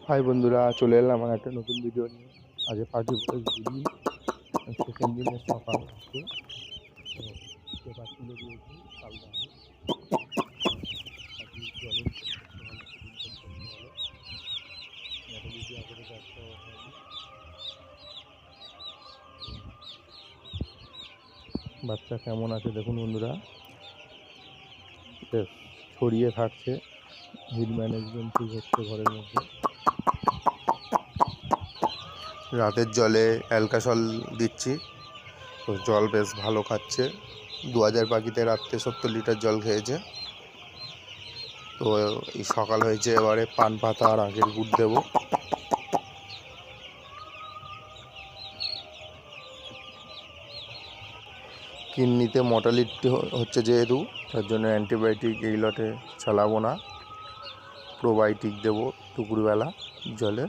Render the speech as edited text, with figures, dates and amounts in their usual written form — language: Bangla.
হাই বন্ধুরা, চলে এলাম আমার একটা নতুন ভিডিও নিয়ে। আজ পার্টি দিন, সেকেন্ড দিনের সকাল আছে। তো পেপার তুলে দিয়েছি কালকে আগে পার্টি জলের করতে হলো, সেদিন করতে হলো। একটা ভিডিও করে ব্যস্ত হয়নি। বাচ্চা কেমন আছে দেখুন বন্ধুরা, বেশ ছড়িয়ে থাকছে। হিট ম্যানেজমেন্ট ঠিক হচ্ছে ঘরের মধ্যে। রাতের জলে অ্যালকাসল দিচ্ছি, তো জল বেশ ভালো খাচ্ছে। 2000 পাখিতে রাত্রে 70 লিটার জল খেয়েছে। তো এই সকাল হয়েছে, এবারে পান পাতা আর আখের গুড় দেবো। কিডনিতে মর্টালিটি হচ্ছে যেহেতু, তার জন্য অ্যান্টিবায়োটিক এই লটে চালাবো না। প্রোবায়োটিক দেবো দুপুরবেলা জলে।